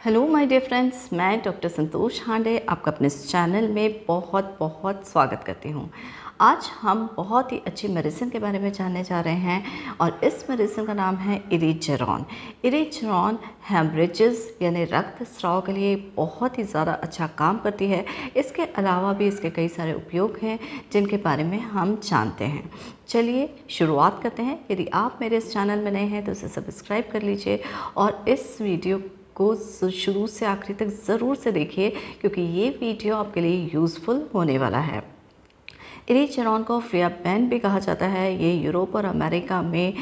Hello my dear friends, मैं doctor संतोष हांडे आपका अपने इस चैनल में बहुत बहुत स्वागत करती हूँ। आज हम बहुत ही अच्छी मेडिसिन के बारे में जानने जा रहे हैं और इस मेडिसिन का नाम है इरीचेरॉन। इरीचेरॉन हेमरेजेस यानी रक्तस्राव के लिए बहुत ही ज़्यादा अच्छा काम करती है। इसके अलावा भी इसके कई सारे उपयोग हैं जिनके बारे में हम जानते हैं। चलिए शुरुआत करते हैं। यदि आप मेरे इस चैनल में नए हैं तो इसे सब्सक्राइब कर लीजिए और इस वीडियो को शुरू से आखिरी तक ज़रूर से देखिए क्योंकि ये वीडियो आपके लिए यूज़फुल होने वाला है। इरीचेरॉन को फ्रियाबेन भी कहा जाता है। ये यूरोप और अमेरिका में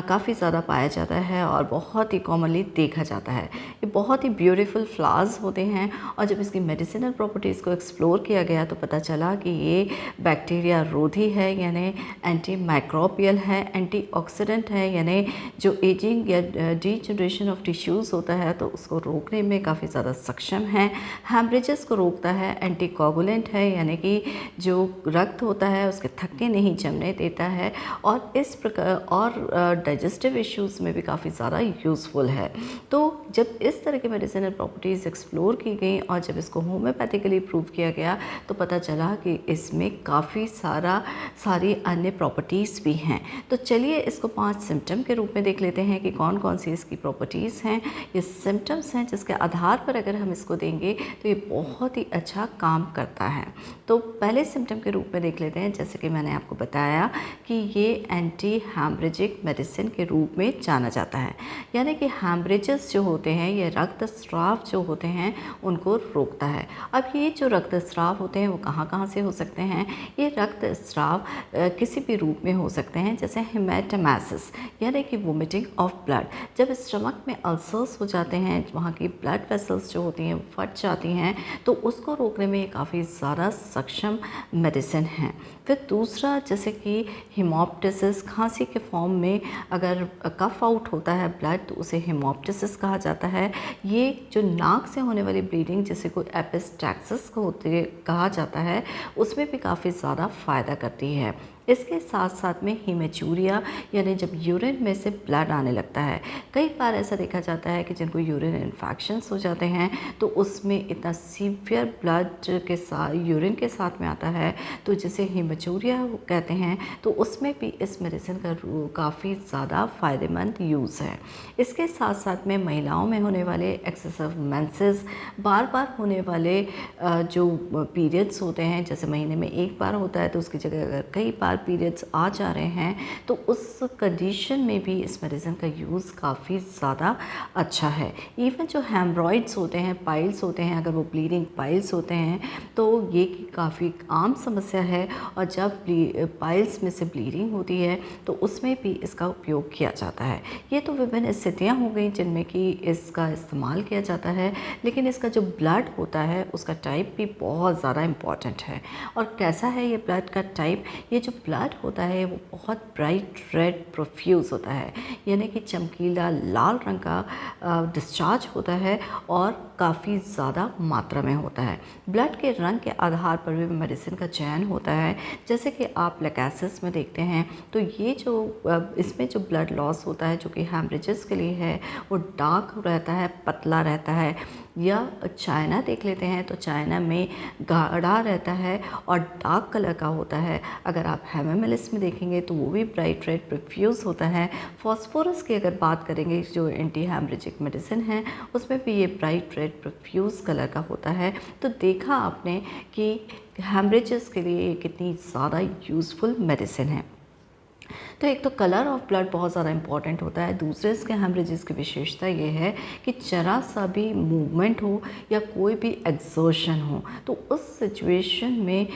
काफ़ी ज़्यादा पाया जाता है और बहुत ही कॉमनली देखा जाता है। ये बहुत ही ब्यूटीफुल फ्लावर्स होते हैं और जब इसकी मेडिसिनल प्रॉपर्टीज़ को एक्सप्लोर किया गया तो पता चला कि ये बैक्टीरिया रोधी है यानी एंटी माइक्रोबियल है, एंटीऑक्सीडेंट है यानी जो एजिंग या डीजनरेशन ऑफ टिश्यूज़ होता है तो उसको रोकने में काफ़ी ज़्यादा सक्षम है। हेमरेजेस को रोकता है, एंटीकोगुलेंट है यानी कि जो रक्त होता है उसके थक्के नहीं जमने देता है और इस प्रकार और डाइजेस्टिव इश्यूज़ में भी काफ़ी ज़्यादा यूज़फुल है। तो जब इस तरह की मेडिसिनल प्रॉपर्टीज़ एक्सप्लोर की गई और जब इसको होम्योपैथिकली प्रूव किया गया तो पता चला कि इसमें काफ़ी सारी अन्य प्रॉपर्टीज़ भी हैं। तो चलिए इसको 5 सिम्टम के रूप में देख लेते हैं कि कौन कौन सी इसकी प्रॉपर्टीज़ हैं। ये सिम्टम्स हैं जिसके आधार पर अगर हम इसको देंगे तो ये बहुत ही अच्छा काम करता है। तो पहले सिम्टम के रूप में देख लेते हैं। जैसे कि मैंने आपको बताया कि ये एंटी हैमरेजिक मेडिसिन के रूप में जाना जाता है यानी कि हैमरेजेस जो होते हैं ये रक्तस्राव जो होते हैं उनको रोकता है। अब ये जो रक्तस्राव होते हैं वो कहाँ कहाँ से हो सकते हैं? ये रक्तस्राव किसी भी रूप में हो सकते हैं जैसे हेमेटोमेसिस यानी कि वोमिटिंग ऑफ ब्लड। जब स्टमक में अल्सर्स हो जाते हैं, वहाँ की ब्लड वेसल्स जो होती हैं वो फट जाती हैं तो उसको रोकने में काफ़ी ज़्यादा सक्षम मेडिसिन है। फिर दूसरा जैसे कि हेमोप्टिसिस, खांसी के फॉर्म में अगर कफ आउट होता है ब्लड तो उसे हेमोप्टिसिस कहा जाता है। ये जो नाक से होने वाली ब्लीडिंग जिसे कोई एपिस्टैक्सिस होती कहा जाता है उसमें भी काफ़ी ज़्यादा फ़ायदा करती है। इसके साथ साथ में हीमेचूरिया यानी जब यूरिन में से ब्लड आने लगता है। कई बार ऐसा देखा जाता है कि जिनको यूरिन इन्फेक्शंस हो जाते हैं तो उसमें इतना सीवियर ब्लड के साथ यूरिन के साथ में आता है तो जिसे हीमेचूरिया कहते हैं तो उसमें भी इस मेडिसिन का काफ़ी ज़्यादा फ़ायदेमंद यूज़ है। इसके साथ साथ में महिलाओं में होने वाले एक्सेसिव मेंसेस, बार बार होने वाले जो पीरियड्स होते हैं जैसे महीने में एक बार होता है तो उसकी जगह अगर कई बार पीरियड्स आ जा रहे हैं तो उस कंडीशन में भी इस मेडिसिन का यूज़ काफ़ी ज़्यादा अच्छा है। इवन जो हेमरॉइड्स होते हैं, पाइल्स होते हैं, अगर वो ब्लीडिंग पाइल्स होते हैं तो ये काफ़ी आम समस्या है और जब पाइल्स में से ब्लीडिंग होती है तो उसमें भी इसका उपयोग किया जाता है। ये तो विभिन्न स्थितियाँ हो गई जिनमें कि इसका इस्तेमाल किया जाता है, लेकिन इसका जो ब्लड होता है उसका टाइप भी बहुत ज़्यादा इम्पॉर्टेंट है। और कैसा है ये ब्लड का टाइप? ये जो ब्लड होता है वो बहुत ब्राइट रेड प्रोफ्यूज़ होता है यानी कि चमकीला लाल रंग का डिस्चार्ज होता है और काफ़ी ज़्यादा मात्रा में होता है। ब्लड के रंग के आधार पर भी मेडिसिन का चयन होता है। जैसे कि आप लेकेसिस में देखते हैं तो ये जो इसमें जो ब्लड लॉस होता है जो कि हेमरेजेस के लिए है वो डार्क रहता है, पतला रहता है। या चाइना देख लेते हैं तो चाइना में गाढ़ा रहता है और डार्क कलर का होता है। अगर आप हेमामेलिस में देखेंगे तो वो भी ब्राइट रेड प्रोफ्यूज़ होता है। फॉस्फोरस की अगर बात करेंगे जो एंटी हेमरेजिक मेडिसिन है उसमें भी ये ब्राइट रेड प्रोफ्यूज़ कलर का होता है। तो देखा आपने कि हेमरेजेस के लिए ये कितनी ज़्यादा यूज़फुल मेडिसिन है। तो एक तो कलर ऑफ ब्लड बहुत ज़्यादा इंपॉर्टेंट होता है। दूसरे इसके हेमरेजेस की विशेषता ये है कि जरा सा भी मूवमेंट हो या कोई भी एक्सर्शन हो तो उस सिचुएशन में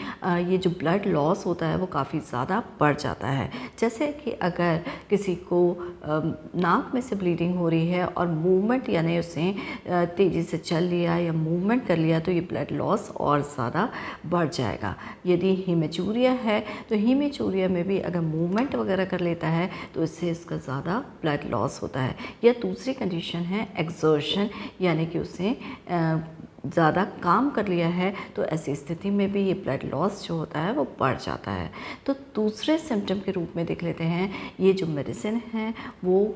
ये जो ब्लड लॉस होता है वो काफ़ी ज़्यादा बढ़ जाता है। जैसे कि अगर किसी को नाक में से ब्लीडिंग हो रही है और मूवमेंट यानी उसने तेज़ी से चल लिया या मूवमेंट कर लिया तो ये ब्लड लॉस और ज़्यादा बढ़ जाएगा। यदि हीमेचूरिया है तो हीमेचूरिया में भी अगर मूवमेंट वगैरह कर लेता है तो इससे इसका ज़्यादा ब्लड लॉस होता है। या दूसरी कंडीशन है एक्सर्शन यानी कि उसे ज़्यादा काम कर लिया है तो ऐसी स्थिति में भी ये ब्लड लॉस जो होता है वो बढ़ जाता है। तो दूसरे सिम्टम के रूप में देख लेते हैं, ये जो मेडिसिन है वो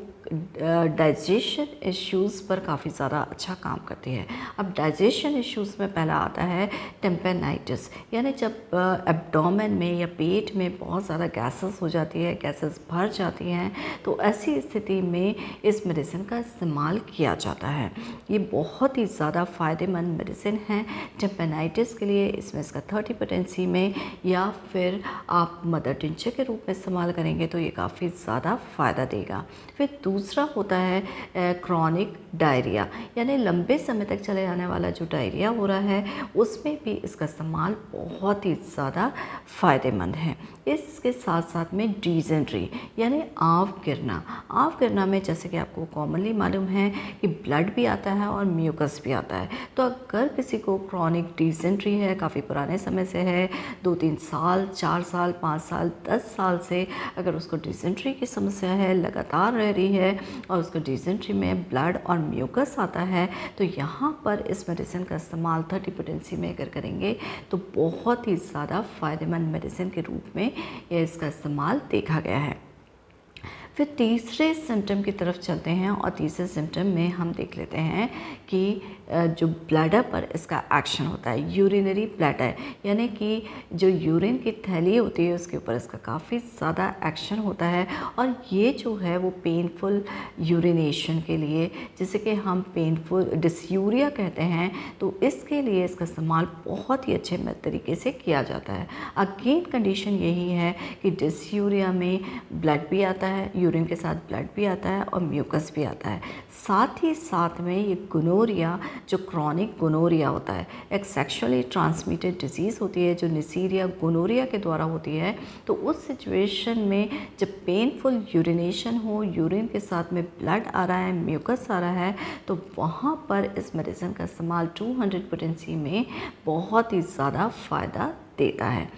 डाइजेशन इश्यूज़ पर काफ़ी ज़्यादा अच्छा काम करती है। अब डाइजेशन इश्यूज़ में पहला आता है टेम्पेनाइटिस, यानी जब एब्डोमेन में या पेट में बहुत ज़्यादा गैसेस हो जाती है, गैसेस भर जाती हैं, तो ऐसी स्थिति में इस मेडिसिन का इस्तेमाल किया जाता है। ये बहुत ही ज़्यादा फ़ायदेमंद मेडिसिन है टेम्पेनाइटिस के लिए। इसमें इसका 30 पोटेंसी में या फिर आप मदर टिंचर के रूप में इस्तेमाल करेंगे तो ये काफ़ी ज़्यादा फ़ायदा देगा। फिर दूसरा होता है क्रॉनिक डायरिया, यानी लंबे समय तक चले जाने वाला जो डायरिया हो रहा है उसमें भी इसका इस्तेमाल बहुत ही ज़्यादा फ़ायदेमंद है। इसके साथ साथ में डिसेंट्री यानी आँव गिरना में जैसे कि आपको कॉमनली मालूम है कि ब्लड भी आता है और म्यूकस भी आता है। तो अगर किसी को क्रॉनिक डिसेंट्री है, काफ़ी पुराने समय से है, 2-3 साल, 4 साल, 5 साल, 10 साल से अगर उसको डिसेंट्री की समस्या है, लगातार रह रही है और उसको डिसेंट्री में ब्लड और म्यूकस आता है, तो यहाँ पर इस मेडिसिन का इस्तेमाल 30 पोटेंसी में अगर करेंगे तो बहुत ही ज़्यादा फ़ायदेमंद मेडिसिन के रूप में इसका इस्तेमाल देखा गया है। फिर तीसरे सिम्टम की तरफ चलते हैं और तीसरे सिम्टम में हम देख लेते हैं कि जो ब्लैडर पर इसका एक्शन होता है, यूरिनरी ब्लैडर, यानी कि जो यूरिन की थैली होती है उसके ऊपर इसका काफ़ी ज़्यादा एक्शन होता है। और ये जो है वो पेनफुल यूरिनेशन के लिए, जिसे कि हम पेनफुल डिस्यूरिया कहते हैं, तो इसके लिए इसका इस्तेमाल बहुत ही अच्छे तरीके से किया जाता है। अगेन कंडीशन यही है कि डिस्यूरिया में ब्लड भी आता है, यूरिन के साथ ब्लड भी आता है और म्यूकस भी आता है। साथ ही साथ में ये गोनोरिया, जो क्रॉनिक गोनोरिया होता है, एक सेक्सुअली ट्रांसमिटेड डिजीज़ होती है जो निसीरिया गोनोरिया के द्वारा होती है। तो उस सिचुएशन में जब पेनफुल यूरिनेशन हो, यूरिन के साथ में ब्लड आ रहा है, म्यूकस आ रहा है, तो वहाँ पर इस मेडिसिन का इस्तेमाल 200 पोटेंसी में बहुत ही ज़्यादा फ़ायदा देता है।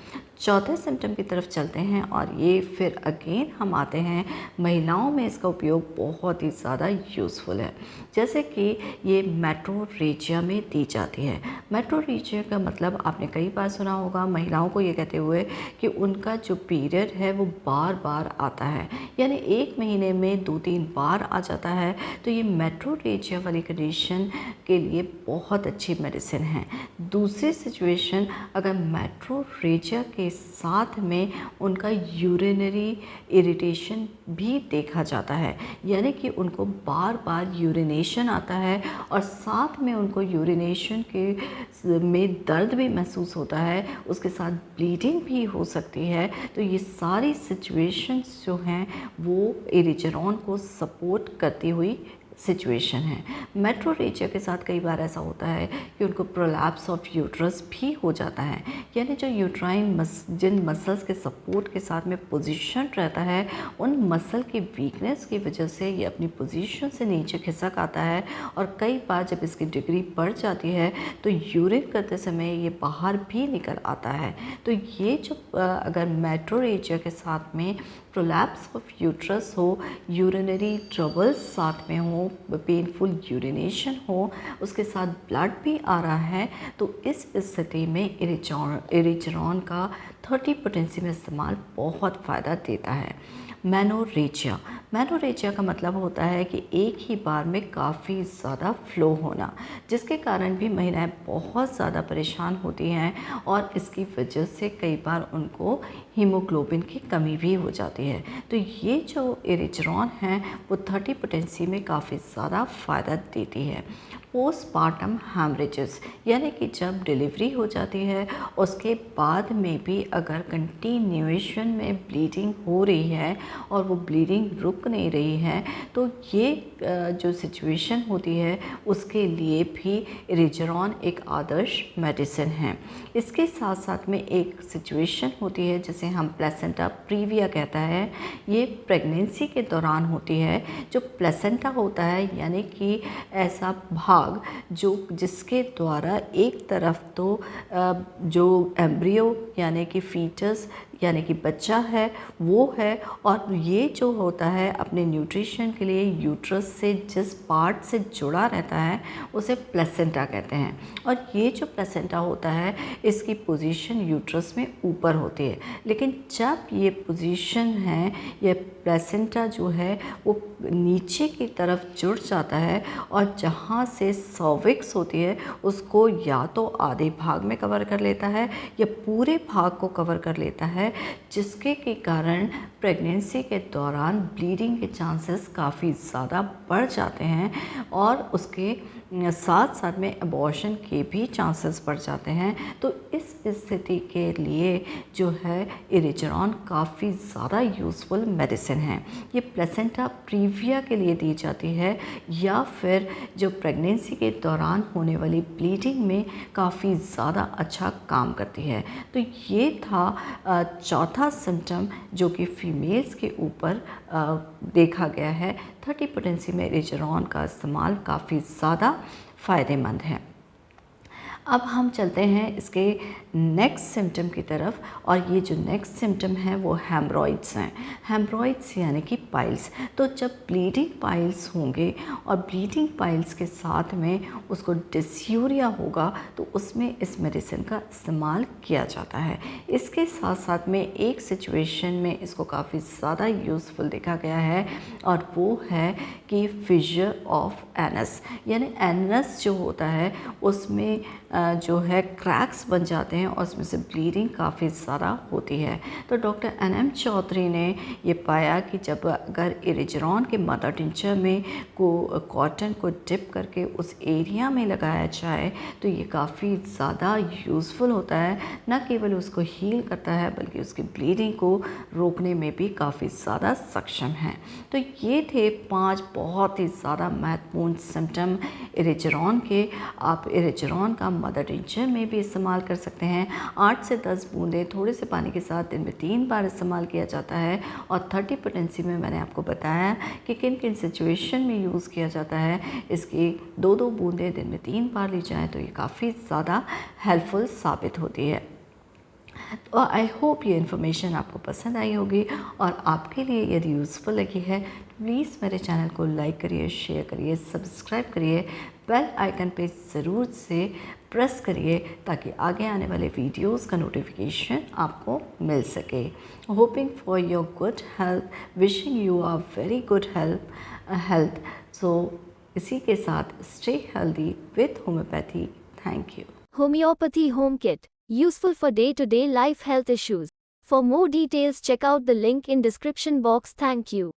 चौथे सिम्टम की तरफ चलते हैं और ये फिर अगेन हम आते हैं, महिलाओं में इसका उपयोग बहुत ही ज़्यादा यूज़फुल है। जैसे कि ये मेट्रोरेजिया में दी जाती है। मेट्रोरेजिया का मतलब आपने कई बार सुना होगा महिलाओं को ये कहते हुए कि उनका जो पीरियड है वो बार बार आता है, यानी 1 महीने में 2-3 बार आ जाता है। तो ये मेट्रोरेजिया वाली कंडीशन के लिए बहुत अच्छी मेडिसिन है। दूसरी सिचुएशन, अगर मेट्रोरेजिया के साथ में उनका यूरिनरी इरिटेशन भी देखा जाता है, यानी कि उनको बार बार यूरिनेशन आता है और साथ में उनको यूरिनेशन के में दर्द भी महसूस होता है, उसके साथ ब्लीडिंग भी हो सकती है। तो ये सारी सिचुएशंस जो हैं वो एरिचरॉन को सपोर्ट करती हुई सिचुएशन है। मेट्रोरेजिया के साथ कई बार ऐसा होता है कि उनको प्रोलैप्स ऑफ यूट्रस भी हो जाता है, यानी जो यूट्राइन जिन मसल्स के सपोर्ट के साथ में पोजीशन रहता है, उन मसल की वीकनेस की वजह से ये अपनी पोजीशन से नीचे खिसक आता है और कई बार जब इसकी डिग्री बढ़ जाती है तो यूरिन करते समय ये बाहर भी निकल आता है। तो ये जो अगर मेट्रोरेजिया के साथ में प्रोलैप्स ऑफ यूट्रस हो, यूरिनरी ट्रबल्स साथ में हो, पेनफुल यूरिनेशन हो, उसके साथ ब्लड भी आ रहा है, तो इस स्थिति में एरिचरॉन का 30 पोटेंसी में इस्तेमाल बहुत फ़ायदा देता है। मेनोरेजिया का मतलब होता है कि एक ही बार में काफ़ी ज़्यादा फ्लो होना, जिसके कारण भी महिलाएं बहुत ज़्यादा परेशान होती हैं और इसकी वजह से कई बार उनको हीमोग्लोबिन की कमी भी हो जाती है। तो ये जो एरिचरॉन है वो 30 पोटेंसी में काफ़ी ज़्यादा फ़ायदा देती है। पोस्टपार्टम हैमरेजेस, यानी कि जब डिलीवरी हो जाती है उसके बाद में भी अगर कंटिन्यूएशन में ब्लीडिंग हो रही है और वो ब्लीडिंग रुक नहीं रही है, तो ये जो सिचुएशन होती है उसके लिए भी एरिचरॉन एक आदर्श मेडिसिन है। इसके साथ साथ में एक सिचुएशन होती है जिसे हम प्लेसेंटा प्रीविया कहता है, ये प्रेगनेंसी के दौरान होती है। जो प्लेसेंटा होता है यानी कि ऐसा भाग जो जिसके द्वारा एक तरफ तो जो एम्ब्रियो यानी कि फीटस यानी कि बच्चा है वो है, और ये जो होता है अपने न्यूट्रिशन के लिए यूट्रस से जिस पार्ट से जुड़ा रहता है उसे प्लेसेंटा कहते हैं। और ये जो प्लेसेंटा होता है इसकी पोजीशन यूट्रस में ऊपर होती है, लेकिन जब ये पोजीशन है, ये प्लेसेंटा जो है वो नीचे की तरफ जुड़ जाता है और जहाँ से सर्विक्स होती है उसको या तो आधे भाग में कवर कर लेता है या पूरे भाग को कवर कर लेता है, जिसके के कारण प्रेगनेंसी के दौरान ब्लीडिंग के चांसेस काफ़ी ज़्यादा बढ़ जाते हैं और उसके साथ साथ में अबॉर्शन के भी चांसेस बढ़ जाते हैं। तो इस स्थिति के लिए जो है इरिजरॉन काफ़ी ज़्यादा यूज़फुल मेडिसिन है। ये प्लेसेंटा प्रीविया के लिए दी जाती है या फिर जो प्रेगनेंसी के दौरान होने वाली ब्लीडिंग में काफ़ी ज़्यादा अच्छा काम करती है। तो ये था चौथा सिम्टम जो कि फीमेल्स के ऊपर देखा गया है। 30 पोटेंसी में इरिजरॉन का इस्तेमाल काफ़ी ज़्यादा फ़ायदेमंद है। अब हम चलते हैं इसके नेक्स्ट सिम्टम की तरफ, और ये जो नेक्स्ट सिम्टम है वो हेमरॉइड्स हैं। हेमरॉइड्स यानी कि पाइल्स। तो जब ब्लीडिंग पाइल्स होंगे और ब्लीडिंग पाइल्स के साथ में उसको डिस्यूरिया होगा तो उसमें इस मेडिसिन का इस्तेमाल किया जाता है। इसके साथ साथ में एक सिचुएशन में इसको काफ़ी ज़्यादा यूज़फुल देखा गया है और वो है कि फिशर ऑफ एनस, यानी एनस जो होता है उसमें जो है क्रैक्स बन जाते हैं और उसमें से ब्लीडिंग काफ़ी ज़्यादा होती है। तो डॉक्टर NM चौधरी ने ये पाया कि जब अगर इरिजरॉन के मदर टिंचर में कॉटन को डिप करके उस एरिया में लगाया जाए तो ये काफ़ी ज़्यादा यूज़फुल होता है। न केवल उसको हील करता है बल्कि उसकी ब्लीडिंग को रोकने में भी काफ़ी ज़्यादा सक्षम है। तो ये थे 5 बहुत ही ज़्यादा महत्वपूर्ण सिम्टम इरिजरॉन के। आप इरिजरॉन का मदर टिंचर में भी इस्तेमाल कर सकते हैं। 8 से 10 बूंदें थोड़े से पानी के साथ दिन में 3 बार इस्तेमाल किया जाता है। और 30 पोटेंसी में मैंने आपको बताया कि किन किन सिचुएशन में यूज़ किया जाता है। इसकी 2-2 बूंदें दिन में 3 बार ली जाएँ तो ये काफ़ी ज़्यादा हेल्पफुल साबित होती है। तो आई होप ये इन्फॉर्मेशन आपको पसंद आई होगी और आपके लिए यदि यूज़फुल लगी है प्लीज़ मेरे चैनल को लाइक करिए, शेयर करिए, सब्सक्राइब करिए, बेल आइकन पे ज़रूर से प्रेस करिए ताकि आगे आने वाले वीडियोस का नोटिफिकेशन आपको मिल सके। Hoping for your good health, wishing you are very good health. So इसी के साथ stay healthy with homeopathy. Thank you. Homeopathy Home Kit. Useful for day-to-day life health issues. For more details check out the link in description box. Thank you.